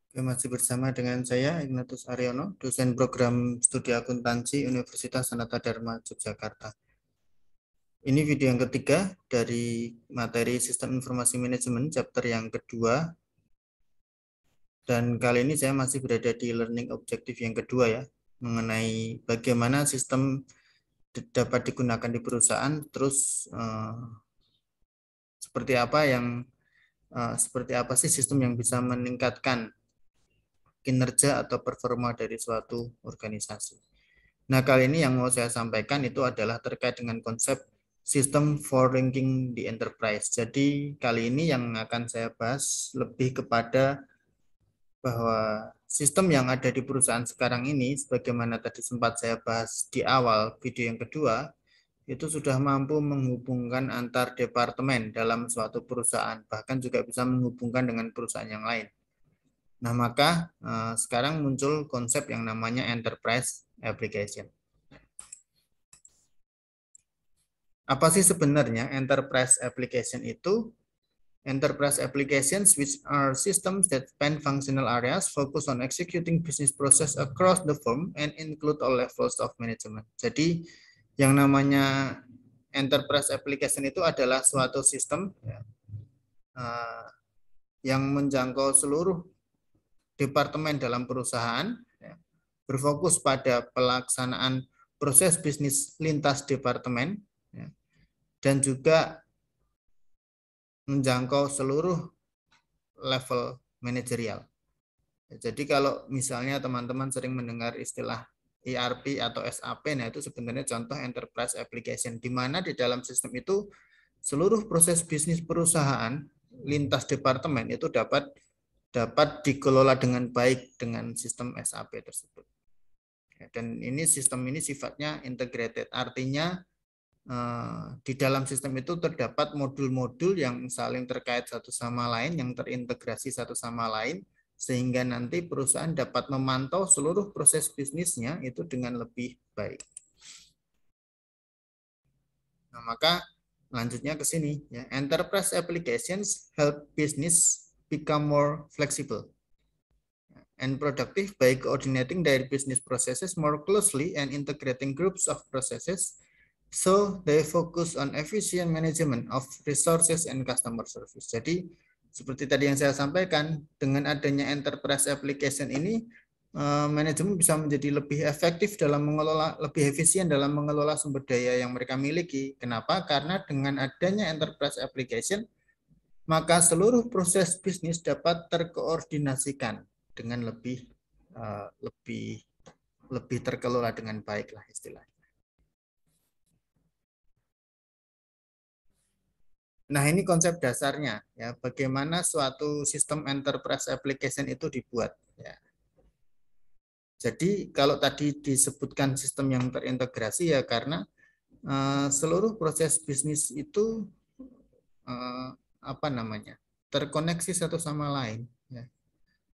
Oke, masih bersama dengan saya Ignatius Aryono, dosen program studi akuntansi Universitas Sanata Dharma Yogyakarta. Ini video yang ketiga dari materi Sistem Informasi Manajemen chapter yang kedua. Dan kali ini saya masih berada di learning objective yang kedua ya, mengenai bagaimana sistem dapat digunakan di perusahaan, terus seperti apa seperti apa sih sistem yang bisa meningkatkan kinerja atau performa dari suatu organisasi. Nah, kali ini yang mau saya sampaikan itu adalah terkait dengan konsep sistem for ranking di enterprise. Jadi, kali ini yang akan saya bahas lebih kepada bahwa sistem yang ada di perusahaan sekarang ini, sebagaimana tadi sempat saya bahas di awal video yang kedua, itu sudah mampu menghubungkan antar departemen dalam suatu perusahaan, bahkan juga bisa menghubungkan dengan perusahaan yang lain. Nah, maka sekarang muncul konsep yang namanya enterprise application. Apa sih sebenarnya enterprise application itu? Enterprise applications, which are systems that span functional areas, focus on executing business process across the firm and include all levels of management. Jadi, yang namanya enterprise application itu adalah suatu sistem ya, yang menjangkau seluruh departemen dalam perusahaan, ya, berfokus pada pelaksanaan proses bisnis lintas departemen, ya, dan juga menjangkau seluruh level manajerial. Jadi kalau misalnya teman-teman sering mendengar istilah ERP atau SAP, nah itu sebenarnya contoh enterprise application, di mana di dalam sistem itu seluruh proses bisnis perusahaan lintas departemen itu dapat dikelola dengan baik dengan sistem SAP tersebut. Dan ini sistem ini sifatnya integrated, artinya di dalam sistem itu terdapat modul-modul yang saling terkait satu sama lain, yang terintegrasi satu sama lain, sehingga nanti perusahaan dapat memantau seluruh proses bisnisnya itu dengan lebih baik. Nah, maka lanjutnya ke sini ya. Enterprise applications help business become more flexible and productive by coordinating their business processes more closely and integrating groups of processes. So they focus on efficient management of resources and customer service. Jadi seperti tadi yang saya sampaikan, dengan adanya enterprise application ini, manajemen bisa menjadi lebih efektif dalam mengelola, lebih efisien dalam mengelola sumber daya yang mereka miliki. Kenapa? Karena dengan adanya enterprise application, maka seluruh proses bisnis dapat terkoordinasikan dengan lebih terkelola dengan baik lah istilahnya. Nah, ini konsep dasarnya ya, bagaimana suatu sistem enterprise application itu dibuat ya. Jadi kalau tadi disebutkan sistem yang terintegrasi ya karena seluruh proses bisnis itu apa namanya? Terkoneksi satu sama lain ya.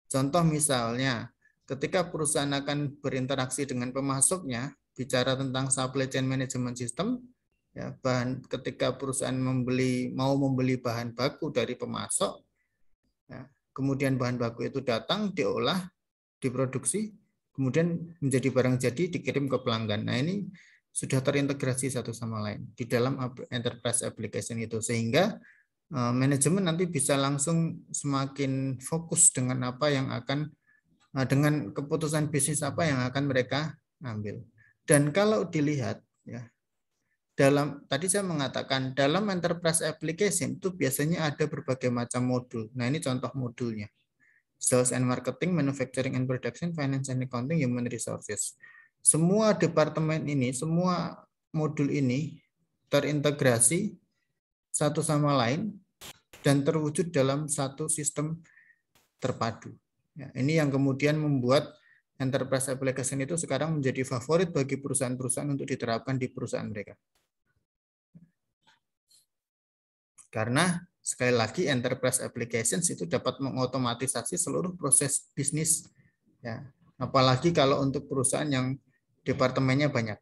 Contoh misalnya ketika perusahaan akan berinteraksi dengan pemasoknya, bicara tentang supply chain management system, ya, ketika perusahaan mau membeli bahan baku dari pemasok, ya, kemudian bahan baku itu datang, diolah, diproduksi, kemudian menjadi barang jadi, dikirim ke pelanggan. Nah, ini sudah terintegrasi satu sama lain di dalam enterprise application itu, sehingga manajemen nanti bisa langsung semakin fokus dengan apa yang akan dengan keputusan bisnis apa yang akan mereka ambil. Dan kalau dilihat ya, tadi saya mengatakan dalam enterprise application itu biasanya ada berbagai macam modul. Nah, ini contoh modulnya. Sales and marketing, manufacturing and production, finance and accounting, human resources. Semua departemen ini, semua modul ini terintegrasi satu sama lain dan terwujud dalam satu sistem terpadu. Ya, ini yang kemudian membuat enterprise application itu sekarang menjadi favorit bagi perusahaan-perusahaan untuk diterapkan di perusahaan mereka. Karena sekali lagi enterprise applications itu dapat mengotomatisasi seluruh proses bisnis. Ya, apalagi kalau untuk perusahaan yang departemennya banyak.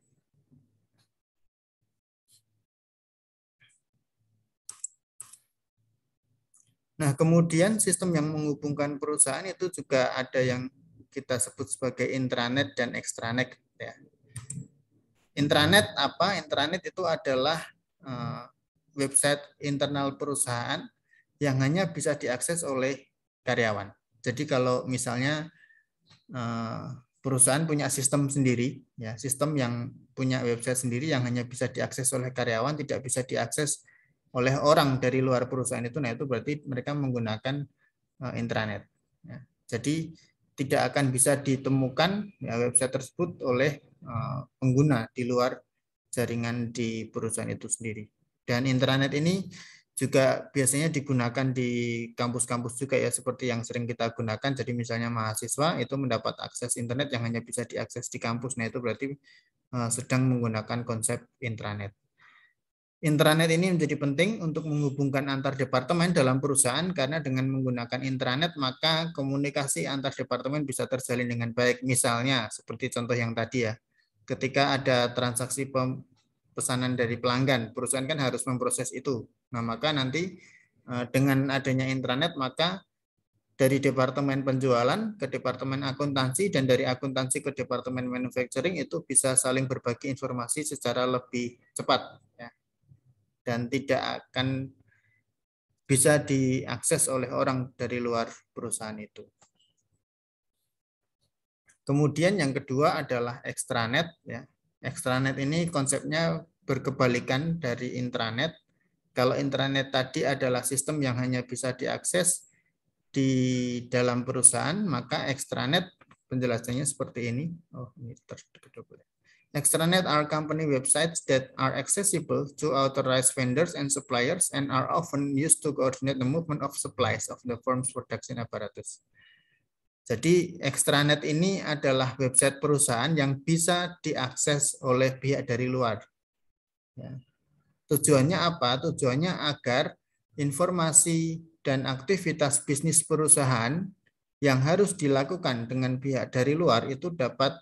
Nah, kemudian sistem yang menghubungkan perusahaan itu juga ada yang kita sebut sebagai intranet dan extranet. Ya. Intranet apa? Intranet itu adalah website internal perusahaan yang hanya bisa diakses oleh karyawan. Jadi kalau misalnya perusahaan punya sistem sendiri, ya sistem yang punya website sendiri yang hanya bisa diakses oleh karyawan, tidak bisa diakses oleh orang dari luar perusahaan itu, nah itu berarti mereka menggunakan intranet. Ya. Jadi tidak akan bisa ditemukan ya, website tersebut oleh pengguna di luar jaringan di perusahaan itu sendiri. Dan intranet ini juga biasanya digunakan di kampus-kampus juga ya, seperti yang sering kita gunakan. Jadi misalnya mahasiswa itu mendapat akses internet yang hanya bisa diakses di kampus. Nah itu berarti sedang menggunakan konsep intranet. Intranet ini menjadi penting untuk menghubungkan antar departemen dalam perusahaan karena dengan menggunakan intranet maka komunikasi antar departemen bisa terjalin dengan baik. Misalnya seperti contoh yang tadi ya, ketika ada transaksi pesanan dari pelanggan, perusahaan kan harus memproses itu. Nah maka nanti dengan adanya intranet maka dari departemen penjualan ke departemen akuntansi dan dari akuntansi ke departemen manufacturing itu bisa saling berbagi informasi secara lebih cepat. Ya, dan tidak akan bisa diakses oleh orang dari luar perusahaan itu. Kemudian yang kedua adalah extranet. Ya. Extranet ini konsepnya berkebalikan dari intranet. Kalau intranet tadi adalah sistem yang hanya bisa diakses di dalam perusahaan, maka extranet penjelasannya seperti ini. Oh, ini terdekat. Extranet are company websites that are accessible to authorized vendors and suppliers and are often used to coordinate the movement of supplies of the firm's production apparatus. Jadi extranet ini adalah website perusahaan yang bisa diakses oleh pihak dari luar. Ya. Tujuannya apa? Tujuannya agar informasi dan aktivitas bisnis perusahaan yang harus dilakukan dengan pihak dari luar itu dapat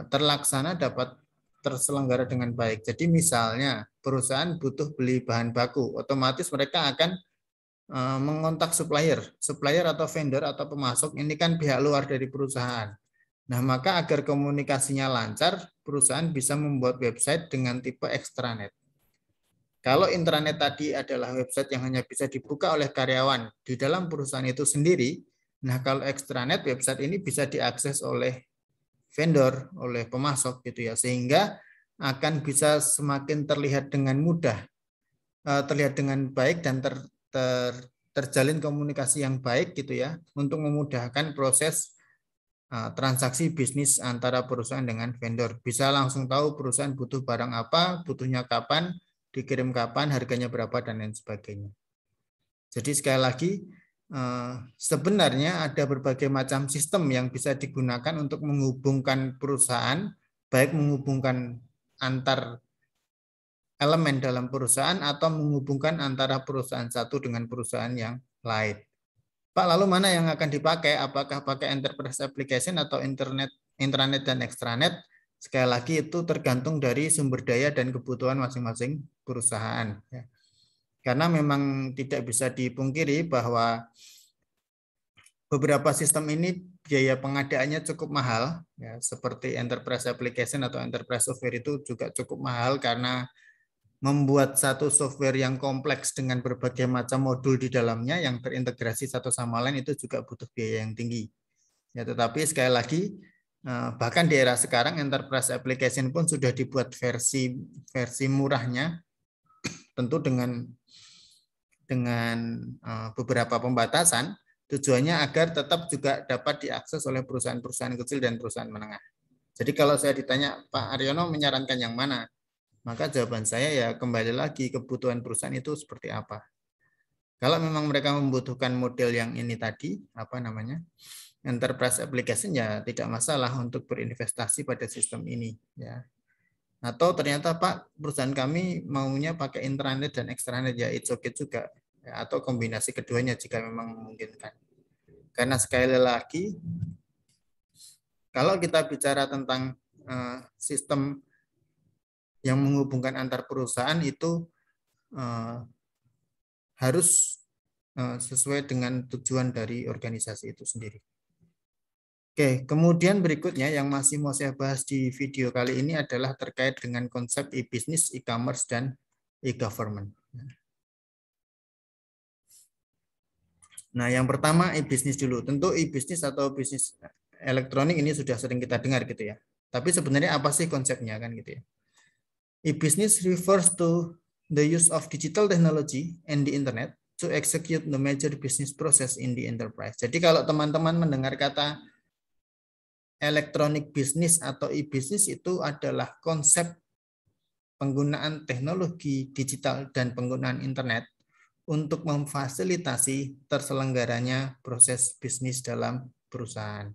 terlaksana, dapat terselenggara dengan baik. Jadi misalnya perusahaan butuh beli bahan baku, otomatis mereka akan mengontak supplier atau vendor atau pemasok, ini kan pihak luar dari perusahaan. Nah, maka agar komunikasinya lancar, perusahaan bisa membuat website dengan tipe extranet. Kalau intranet tadi adalah website yang hanya bisa dibuka oleh karyawan di dalam perusahaan itu sendiri, nah kalau extranet website ini bisa diakses oleh vendor, oleh pemasok gitu ya, sehingga akan bisa semakin terlihat dengan mudah, terlihat dengan baik dan terjalin komunikasi yang baik gitu ya, untuk memudahkan proses transaksi bisnis antara perusahaan dengan vendor. Bisa langsung tahu perusahaan butuh barang apa, butuhnya kapan, dikirim kapan, harganya berapa, dan lain sebagainya. Jadi sekali lagi, sebenarnya ada berbagai macam sistem yang bisa digunakan untuk menghubungkan perusahaan, baik menghubungkan antar elemen dalam perusahaan atau menghubungkan antara perusahaan satu dengan perusahaan yang lain. Pak, lalu mana yang akan dipakai? Apakah pakai enterprise application atau intranet dan extranet? Sekali lagi itu tergantung dari sumber daya dan kebutuhan masing-masing perusahaan. Karena memang tidak bisa dipungkiri bahwa beberapa sistem ini biaya pengadaannya cukup mahal, ya, seperti enterprise application atau enterprise software itu juga cukup mahal karena membuat satu software yang kompleks dengan berbagai macam modul di dalamnya yang terintegrasi satu sama lain itu juga butuh biaya yang tinggi. Ya, tetapi sekali lagi bahkan di era sekarang enterprise application pun sudah dibuat versi murahnya, tentu dengan beberapa pembatasan, tujuannya agar tetap juga dapat diakses oleh perusahaan-perusahaan kecil dan perusahaan menengah. Jadi kalau saya ditanya, Pak Aryono menyarankan yang mana? Maka jawaban saya ya kembali lagi kebutuhan perusahaan itu seperti apa. Kalau memang mereka membutuhkan model yang ini tadi, apa namanya, enterprise application, ya tidak masalah untuk berinvestasi pada sistem ini. Ya. Atau ternyata Pak perusahaan kami maunya pakai intranet dan extranet, ya it's okay juga. Ya, atau kombinasi keduanya jika memang memungkinkan. Karena sekali lagi, kalau kita bicara tentang sistem yang menghubungkan antar perusahaan itu harus sesuai dengan tujuan dari organisasi itu sendiri. Oke, kemudian berikutnya yang masih mau saya bahas di video kali ini adalah terkait dengan konsep e-business, e-commerce, dan e-government. Nah, yang pertama e-business dulu. Tentu e-business atau bisnis elektronik ini sudah sering kita dengar gitu ya. Tapi sebenarnya apa sih konsepnya kan gitu ya. E-business refers to the use of digital technology and the internet to execute the major business process in the enterprise. Jadi kalau teman-teman mendengar kata elektronik bisnis atau e-business itu adalah konsep penggunaan teknologi digital dan penggunaan internet untuk memfasilitasi terselenggaranya proses bisnis dalam perusahaan.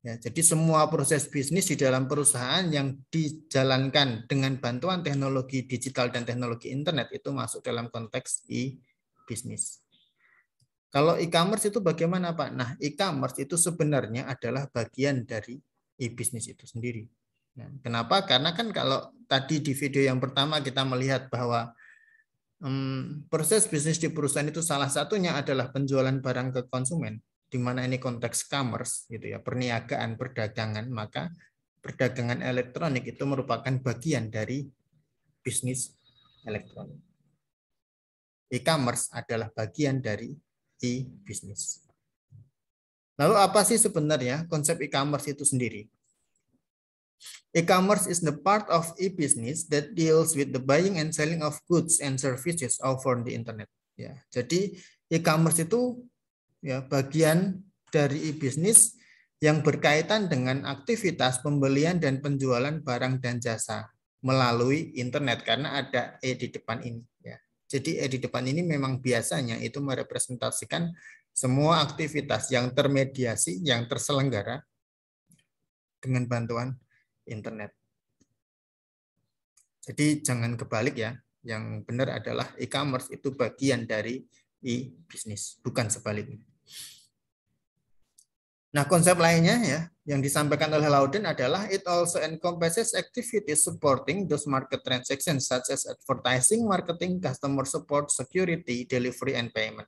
Ya, jadi semua proses bisnis di dalam perusahaan yang dijalankan dengan bantuan teknologi digital dan teknologi internet itu masuk dalam konteks e-business. Kalau e-commerce itu bagaimana Pak? Nah, e-commerce itu sebenarnya adalah bagian dari e-business itu sendiri. Nah, kenapa? Karena kan kalau tadi di video yang pertama kita melihat bahwa proses bisnis di perusahaan itu salah satunya adalah penjualan barang ke konsumen, di mana ini konteks commerce gitu ya, perniagaan, perdagangan, maka perdagangan elektronik itu merupakan bagian dari bisnis elektronik. E-commerce adalah bagian dari e-business. Lalu apa sih sebenarnya konsep e-commerce itu sendiri? E-commerce is the part of e-business that deals with the buying and selling of goods and services over the internet. Ya, jadi e-commerce itu ya bagian dari e-business yang berkaitan dengan aktivitas pembelian dan penjualan barang dan jasa melalui internet karena ada e di depan ini. Ya. Jadi e di depan ini memang biasanya itu merepresentasikan semua aktivitas yang termediasi, yang terselenggara dengan bantuan internet. Jadi jangan kebalik ya, yang benar adalah e-commerce itu bagian dari e-business, bukan sebaliknya. Nah, konsep lainnya ya yang disampaikan oleh Lauden adalah it also encompasses activities supporting those market transactions such as advertising, marketing, customer support, security, delivery, and payment.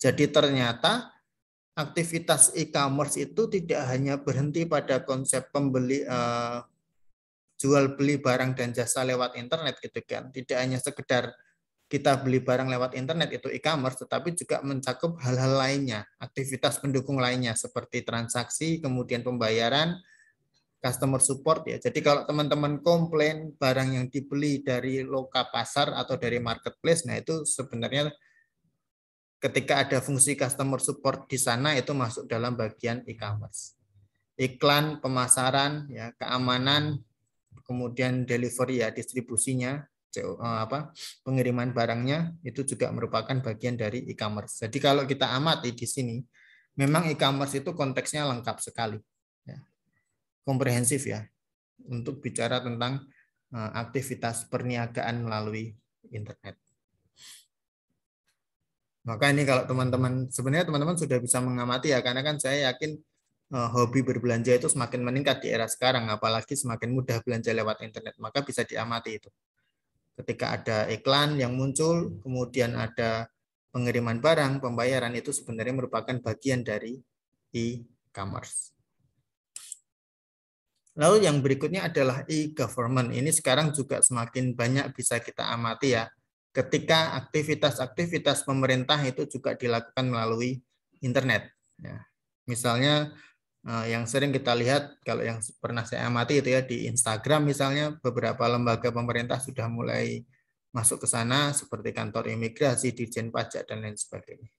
Jadi ternyata aktivitas e-commerce itu tidak hanya berhenti pada konsep jual beli barang dan jasa lewat internet gitu kan. Tidak hanya sekedar kita beli barang lewat internet itu e-commerce, tetapi juga mencakup hal-hal lainnya, aktivitas pendukung lainnya seperti transaksi, kemudian pembayaran, customer support ya. Jadi kalau teman-teman komplain barang yang dibeli dari loka pasar atau dari marketplace, nah itu sebenarnya ketika ada fungsi customer support di sana itu masuk dalam bagian e-commerce. Iklan, pemasaran, ya, keamanan, kemudian delivery ya, distribusinya, pengiriman barangnya itu juga merupakan bagian dari e-commerce. Jadi kalau kita amati di sini, memang e-commerce itu konteksnya lengkap sekali, ya, komprehensif ya, untuk bicara tentang aktivitas perniagaan melalui internet. Maka ini kalau teman-teman, sebenarnya teman-teman sudah bisa mengamati ya, karena kan saya yakin hobi berbelanja itu semakin meningkat di era sekarang, apalagi semakin mudah belanja lewat internet, maka bisa diamati itu. Ketika ada iklan yang muncul, kemudian ada pengiriman barang, pembayaran, itu sebenarnya merupakan bagian dari e-commerce. Lalu yang berikutnya adalah e-government. Ini sekarang juga semakin banyak bisa kita amati ya. Ketika aktivitas-aktivitas pemerintah itu juga dilakukan melalui internet. Ya. Misalnya yang sering kita lihat, kalau yang pernah saya amati itu ya di Instagram misalnya, beberapa lembaga pemerintah sudah mulai masuk ke sana seperti kantor imigrasi, Ditjen Pajak, dan lain sebagainya.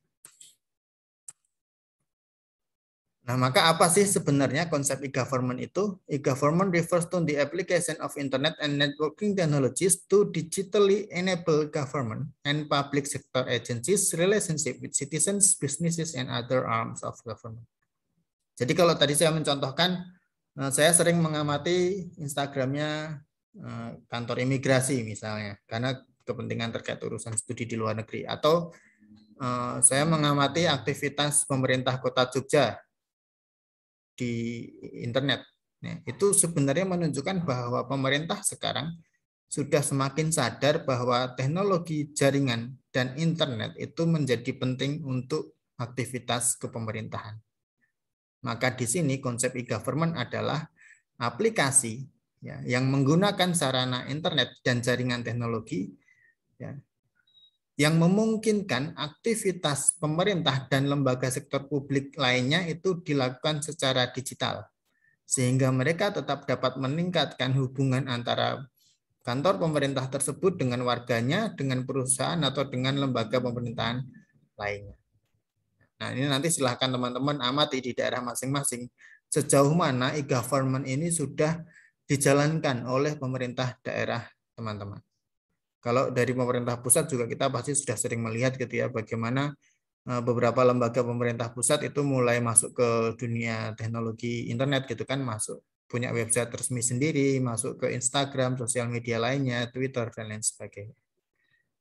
Nah, maka apa sih sebenarnya konsep e-government itu? E-government refers to the application of internet and networking technologies to digitally enable government and public sector agencies relationship with citizens, businesses, and other arms of government. Jadi kalau tadi saya mencontohkan, saya sering mengamati Instagramnya kantor imigrasi misalnya, karena kepentingan terkait urusan studi di luar negeri. Atau saya mengamati aktivitas pemerintah Kota Jogja di internet. Nah, itu sebenarnya menunjukkan bahwa pemerintah sekarang sudah semakin sadar bahwa teknologi jaringan dan internet itu menjadi penting untuk aktivitas kepemerintahan. Maka di sini konsep e-government adalah aplikasi ya, yang menggunakan sarana internet dan jaringan teknologi ya, yang memungkinkan aktivitas pemerintah dan lembaga sektor publik lainnya itu dilakukan secara digital, sehingga mereka tetap dapat meningkatkan hubungan antara kantor pemerintah tersebut dengan warganya, dengan perusahaan, atau dengan lembaga pemerintahan lainnya. Nah, ini nanti silahkan teman-teman amati di daerah masing-masing sejauh mana e-government ini sudah dijalankan oleh pemerintah daerah, teman-teman. Kalau dari pemerintah pusat juga kita pasti sudah sering melihat gitu ya, bagaimana beberapa lembaga pemerintah pusat itu mulai masuk ke dunia teknologi internet gitu kan, masuk punya website resmi sendiri, masuk ke Instagram, sosial media lainnya, Twitter, dan lain sebagainya.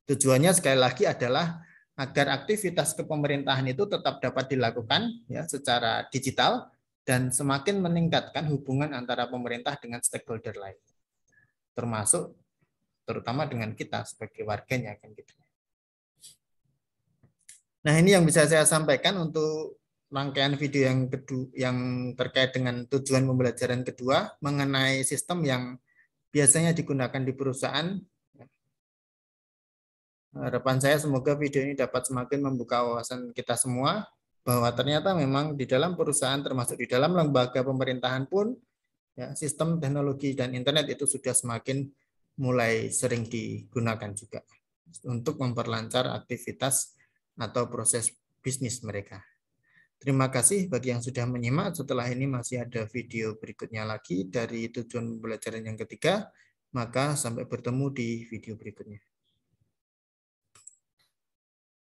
Tujuannya sekali lagi adalah agar aktivitas kepemerintahan itu tetap dapat dilakukan ya secara digital dan semakin meningkatkan hubungan antara pemerintah dengan stakeholder lain, termasuk terutama dengan kita sebagai warganya kan gitu. Nah, ini yang bisa saya sampaikan untuk rangkaian video yang kedua yang terkait dengan tujuan pembelajaran kedua mengenai sistem yang biasanya digunakan di perusahaan. Harapan saya semoga video ini dapat semakin membuka wawasan kita semua bahwa ternyata memang di dalam perusahaan termasuk di dalam lembaga pemerintahan pun ya, sistem teknologi dan internet itu sudah semakin mulai sering digunakan juga untuk memperlancar aktivitas atau proses bisnis mereka. Terima kasih bagi yang sudah menyimak. Setelah ini masih ada video berikutnya lagi dari tujuan pembelajaran yang ketiga. Maka sampai bertemu di video berikutnya.